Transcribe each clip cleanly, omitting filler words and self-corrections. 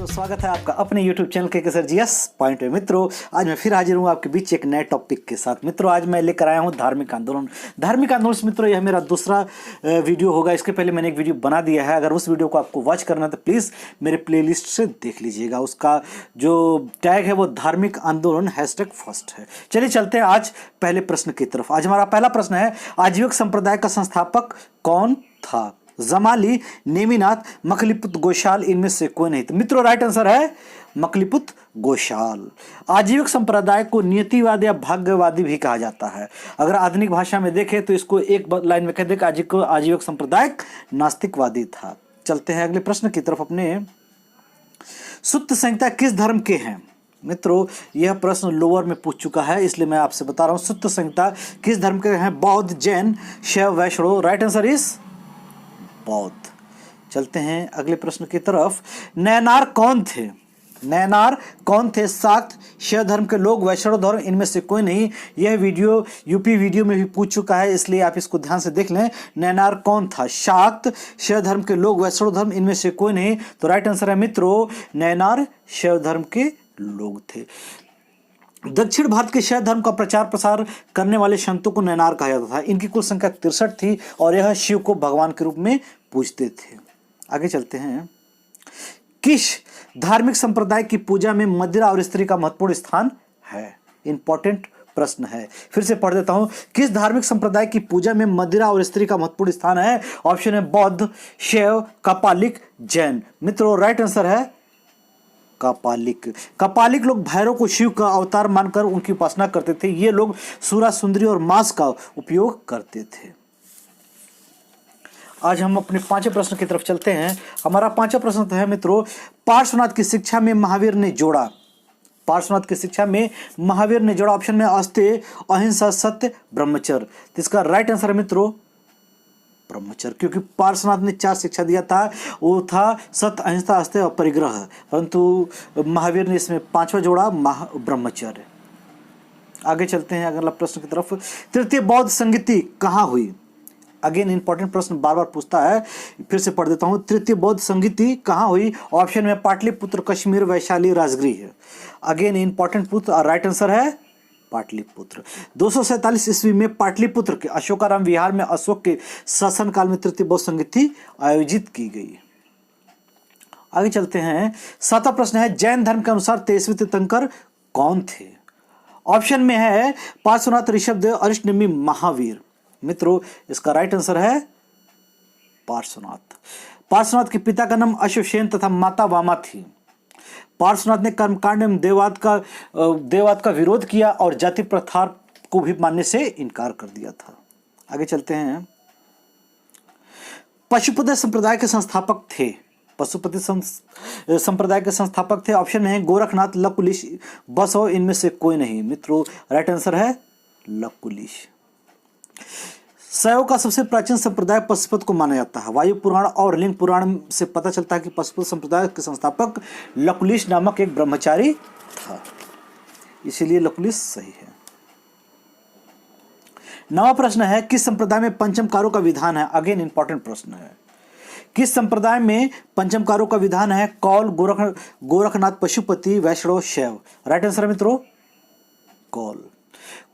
स्वागत है आपका अपने YouTube चैनल के सर जीएस पॉइंट में। मित्रों, आज मैं फिर हाजिर हूँ आपके बीच एक नए टॉपिक के साथ। मित्रों, आज मैं लेकर आया हूँ धार्मिक आंदोलन। धार्मिक आंदोलन से मित्रों यह मेरा दूसरा वीडियो होगा। इसके पहले मैंने एक वीडियो बना दिया है, अगर उस वीडियो को आपको वॉच करना है तो प्लीज़ मेरे प्लेलिस्ट से देख लीजिएगा। उसका जो टैग है वो धार्मिक आंदोलन #फर्स्ट है। चलिए चलते हैं आज पहले प्रश्न की तरफ। आज हमारा पहला प्रश्न है, आजीविक संप्रदाय का संस्थापक कौन था? जमाली, नेमिनाथ, मखलीपुत गोशाल, इनमें से कोई नहीं। तो मित्रों राइट आंसर है मखलीपुत गोशाल। आजीविक संप्रदाय को नियतिवादी या भाग्यवादी भी कहा जाता है। अगर आधुनिक भाषा में देखें तो इसको एक लाइन में कह दे कि आजीविक संप्रदाय नास्तिकवादी था। चलते हैं अगले प्रश्न की तरफ अपने। सुत्त संहिता किस धर्म के हैं? मित्रों यह प्रश्न लोअर में पूछ चुका है, इसलिए मैं आपसे बता रहा हूं। सुत्त संहिता किस धर्म के हैं? बौद्ध, जैन, शैव, वैष्णव। राइट आंसर इज बौद्ध। चलते हैं अगले प्रश्न की तरफ। नैनार कौन थे? नैनार कौन थे? शाक्त, शैव धर्म के लोग, वैष्णव धर्म, इनमें से कोई नहीं। यह वीडियो यूपी वीडियो में भी पूछ चुका है, इसलिए आप इसको ध्यान से देख लें। नैनार कौन था? शाक्त, शैव धर्म के लोग, वैष्णव धर्म, इनमें से कोई नहीं। तो राइट आंसर है मित्रों नैनार शैव धर्म के लोग थे। दक्षिण भारत के शैव धर्म का प्रचार प्रसार करने वाले संतों को नैनार कहा जाता था। इनकी कुल संख्या 63 थी और यह शिव को भगवान के रूप में पूजते थे। आगे चलते हैं। किस धार्मिक संप्रदाय की पूजा में मदिरा और स्त्री का महत्वपूर्ण स्थान है? इंपॉर्टेंट प्रश्न है, फिर से पढ़ देता हूं। किस धार्मिक संप्रदाय की पूजा में मदिरा और स्त्री का महत्वपूर्ण स्थान है? ऑप्शन है बौद्ध, शैव, कपालिक, जैन। मित्रों राइट आंसर है कपालिक। कपालिक लोग भैरव को शिव का अवतार मानकर उनकी उपासना करते थे। ये लोग सूरा, सुंदरी और मांस का उपयोग करते थे। आज हम अपने पांचवें प्रश्न की तरफ चलते हैं। हमारा पांचवा प्रश्न है मित्रों, पार्श्वनाथ की शिक्षा में महावीर ने जोड़ा। पार्श्वनाथ की शिक्षा में महावीर ने जोड़ा। ऑप्शन में अस्तेय, अहिंसा, सत्य, ब्रह्मचर्य। तो इसका राइट आंसर है मित्रों ब्रह्मचर्य, क्योंकि पार्श्वनाथ ने 4 शिक्षा दिया था, वो था सत्य, अहिंसा, अस्तेय और परिग्रह, परंतु महावीर ने इसमें 5वां जोड़ा ब्रह्मचर्य। आगे चलते हैं अगला प्रश्न की तरफ। तृतीय बौद्ध संगीति कहाँ हुई? अगेन इंपॉर्टेंट प्रश्न बार बार पूछता है, फिर से पढ़ देता हूं। तृतीय बौद्ध संगीति कहाँ हुई? ऑप्शन में पाटलिपुत्र, कश्मीर, वैशाली, राजगृह है। अगेन इंपॉर्टेंट पुत्र और राइट आंसर है पाटलिपुत्र। 247 ईस्वी में पाटलिपुत्र के अशोकाराम विहार में अशोक के शासनकाल में तृतीय बौद्ध संगीति आयोजित की गई। आगे चलते हैं। 7वां प्रश्न है, जैन धर्म के अनुसार 23वें तीर्थंकर कौन थे? ऑप्शन में है पार्श्वनाथ, ऋषभदेव, अरिष्टनेमि, महावीर। मित्रों इसका राइट आंसर है पार्श्वनाथ। पार्श्वनाथ के पिता का नाम अश्वसेन तथा माता वामा थी। पार्श्वनाथ ने कर्मकांड में देववाद का विरोध किया और जाति प्रथा को भी मानने से इनकार कर दिया था। आगे चलते हैं। पशुपति संप्रदाय के संस्थापक थे। पशुपति संप्रदाय के संस्थापक थे। ऑप्शन में है गोरखनाथ, लकुलिश, बसव, इनमें से कोई नहीं। मित्रों राइट आंसर है लकुलिश। शैव का सबसे प्राचीन संप्रदाय पशुपत को माना जाता है। वायु पुराण और लिंग पुराण से पता चलता है कि पशुपत संप्रदाय के संस्थापक लकुलिश नामक एक ब्रह्मचारी था, इसीलिए लकुलिश सही है। 9वां प्रश्न है, किस संप्रदाय में पंचमकारों का विधान है? अगेन इंपॉर्टेंट प्रश्न है। किस संप्रदाय में पंचमकारों का विधान है? कौल, गोरखनाथ, पशुपति, वैष्णव, शैव। राइट आंसर है मित्रों कौल।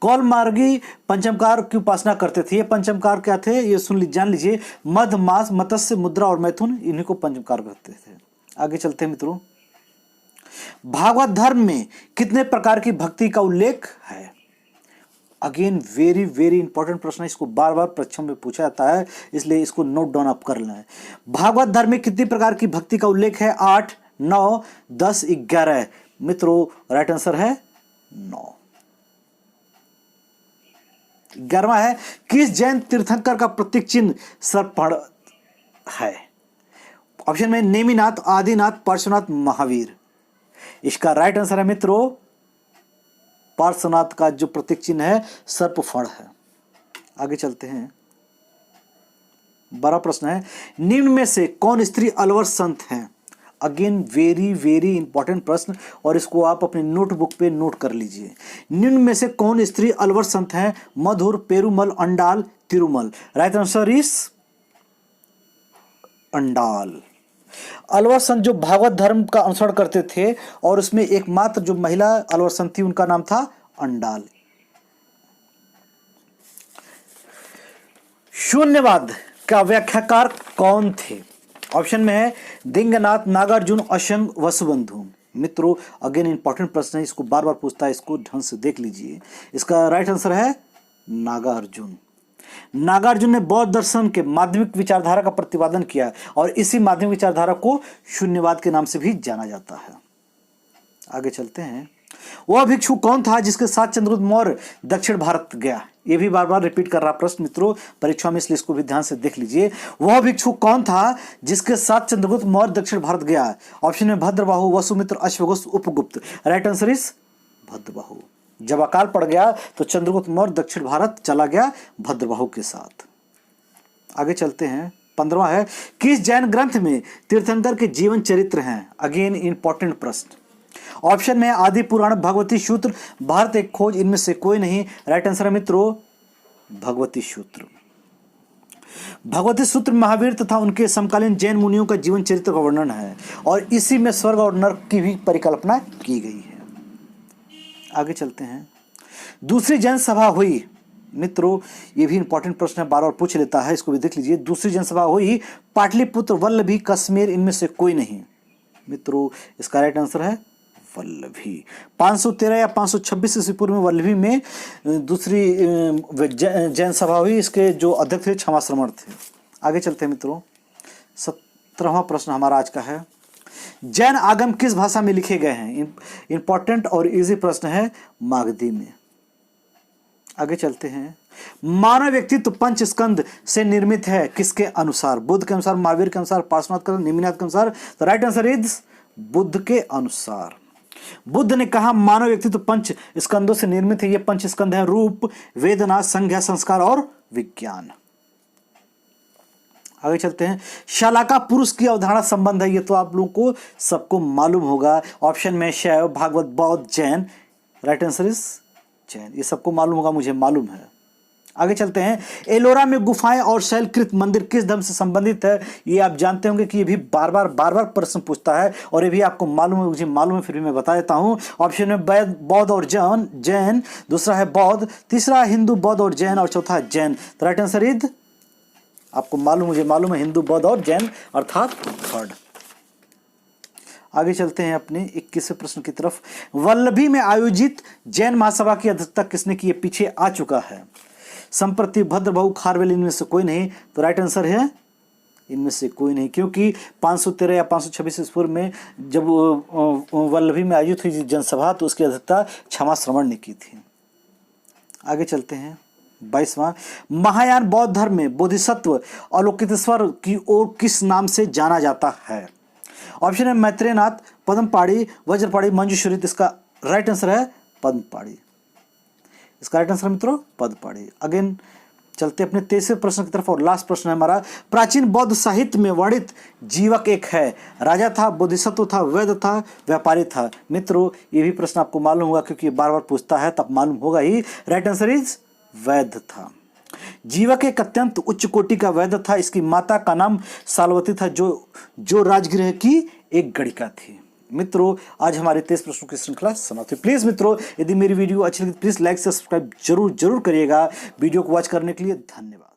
कौल मार्गी पंचमकार की उपासना करते थे। ये पंचमकार क्या थे ये जान लीजिए। मध, मास, मत्स्य, मुद्रा और मैथुन, इन्हीं को पंचमकार कहते थे। आगे चलते हैं मित्रों। भागवत धर्म में कितने प्रकार की भक्ति का उल्लेख है? अगेन वेरी वेरी इंपॉर्टेंट प्रश्न है, इसको बार बार परीक्षा में पूछा जाता है, इसलिए इसको नोट डाउन आप कर लें। भागवत धर्म में कितनी प्रकार की भक्ति का उल्लेख है? 8, 9, 10, 11। मित्रों राइट आंसर है 9। 11वां है, किस जैन तीर्थंकर का प्रतीक चिन्ह सर्पण है? ऑप्शन में नेमिनाथ, आदिनाथ, पार्श्वनाथ, महावीर। इसका राइट आंसर है मित्रों पार्श्वनाथ का जो प्रतीक चिन्ह है सर्पफण है। आगे चलते हैं। 12वां प्रश्न है, निम्न में से कौन स्त्री अलवर संत हैं? अगेन वेरी वेरी इंपॉर्टेंट प्रश्न, और इसको आप अपने नोटबुक पे नोट कर लीजिए। निम्न में से कौन स्त्री अलवर संत हैं? Madhur, Perumal, Andal, Tirumal. Right answer is Andal. Alvar संत जो भागवत धर्म का अनुसरण करते थे और उसमें एकमात्र जो महिला अलवर संत थी उनका नाम था अंडाल। शून्यवाद का व्याख्याकार कौन थे? ऑप्शन में है दिंगनाथ, नागार्जुन, अशंग, वसुबंधु। मित्रों अगेन इंपॉर्टेंट प्रश्न है, इसको बार बार पूछता है, इसको ढंग से देख लीजिए। इसका राइट आंसर है नागार्जुन। नागार्जुन ने बौद्ध दर्शन के माध्यमिक विचारधारा का प्रतिपादन किया और इसी माध्यमिक विचारधारा को शून्यवाद के नाम से भी जाना जाता है। आगे चलते हैं। वह भिक्षु कौन था जिसके साथ चंद्रगुप्त मौर्य दक्षिण भारत गया? ये भी बार बार रिपीट कर रहा प्रश्न मित्रों परीक्षा में, इसलिए इसको भी ध्यान से देख लीजिए। वह भिक्षु कौन था जिसके साथ चंद्रगुप्त मौर्य दक्षिण भारत गया? ऑप्शन में भद्रबाहु, वसुमित्र, अश्वघोष, Upagupta. Right answer is Bhadrabahu. जब अकाल पड़ गया तो चंद्रगुप्त मौर्य दक्षिण भारत चला गया भद्रबाहु के साथ। आगे चलते हैं। 15वां है, किस जैन ग्रंथ में तीर्थंकर के जीवन चरित्र हैं? अगेन इंपॉर्टेंट प्रश्न। ऑप्शन में आदि पुराण, भगवती सूत्र, भारत एक खोज, इनमें से कोई नहीं। राइट आंसर है मित्रों भगवती सूत्र। भगवती सूत्र महावीर तथा उनके समकालीन जैन मुनियों का जीवन चरित्र का वर्णन है और इसी में स्वर्ग और नरक की भी परिकल्पना की गई है। आगे चलते हैं। दूसरी जैन सभा हुई? मित्रों ये भी इंपॉर्टेंट प्रश्न है, बार बार पूछ लेता है, इसको भी देख लीजिए। दूसरी जैन सभा हुई पाटलिपुत्र, वल्लभी, कश्मीर, इनमें से कोई नहीं। मित्रों इसका राइट आंसर है वल्लभी। 513 या 526 ईस्वी पूर्व में वल्लभी में दूसरी जैन सभा हुई। इसके जो अध्यक्ष थे क्षमाश्रमण थे। आगे चलते हैं मित्रों। 17वां प्रश्न हमारा आज का है, जैन आगम किस भाषा में लिखे गए हैं? इंपॉर्टेंट और इजी प्रश्न है, मागधी में। आगे चलते हैं। मानव व्यक्तित्व पंच स्कंद से निर्मित है किसके अनुसार? बुद्ध के अनुसार, महावीर के अनुसार, पार्श्वनाथ के अनुसार, नेमिनाथ के अनुसार। तो राइट आंसर इज बुद्ध के अनुसार। बुद्ध ने कहा मानव व्यक्तित्व पंच स्कंदों से निर्मित है। ये पंच स्कंद है रूप, वेदना, संज्ञा, संस्कार और विज्ञान। आगे चलते हैं। शालाका पुरुष की अवधारणा संबंध है, ये तो आप लोगों को सबको मालूम होगा। ऑप्शन में शैव, भागवत, बौद्ध, Jain. Right answer is Jain. ये सबको मालूम होगा, मुझे मालूम है। आगे चलते हैं। एलोरा में गुफाएं और शैलकृत मंदिर किस धर्म से संबंधित है? ये आप जानते होंगे कि ये भी बार बार प्रश्न पूछता है और ये भी आपको मालूम है, मुझे मालूम है, फिर भी मैं बता देता हूं। ऑप्शन में बौद्ध और जैन, दूसरा है बौद्ध, तीसरा हिंदू, बौद्ध और जैन, और चौथा है जैन। तो राइट आंसर इज आपको मालूम, मुझे मालूम है, हिंदू, बौद्ध और जैन, अर्थात थर्ड। आगे चलते हैं अपने 21वें प्रश्न की तरफ। वल्लभी में आयोजित जैन महासभा की अध्यक्षता किसने की? पीछे आ चुका है। संप्रति, भद्रबाहु, खारवेल, इनमें से कोई नहीं। तो राइट आंसर है इनमें से कोई नहीं, क्योंकि 513 या 526 ईस्वी पूर्व में जब वल्लभी में आयोजित हुई जनसभा तो उसकी अध्यक्षता क्षमाश्रमण ने की थी। आगे चलते हैं। 22वां, महायान बौद्ध धर्म में बोधिसत्व अवलोकितेश्वर की ओर किस नाम से जाना जाता है? ऑप्शन है मैत्रेयनाथ, पद्मपाणि, वज्रपाणि, मंजूश्री। इसका राइट आंसर है पद्मपाणि। इसका राइट आंसर मित्रों पद्मपाणि। अगेन चलते अपने 23वें प्रश्न की तरफ और लास्ट प्रश्न है हमारा। प्राचीन बौद्ध साहित्य में वर्णित जीवक एक है, राजा था, बोधिसत्व था, वैद्य था, व्यापारी था। मित्रों ये भी प्रश्न आपको मालूम होगा क्योंकि बार बार पूछता है, तब मालूम होगा ही। राइट आंसर इज वैद्य था। जीवक एक अत्यंत उच्च कोटि का वैद्य था। इसकी माता का नाम सालवती था जो राजगृह की एक गणिका थी। मित्रों आज हमारे 23 प्रश्नों की श्रृंखला समाप्त हुई। प्लीज मित्रों यदि मेरी वीडियो अच्छी लगी प्लीज लाइक सब्सक्राइब जरूर करिएगा। वीडियो को वॉच करने के लिए धन्यवाद।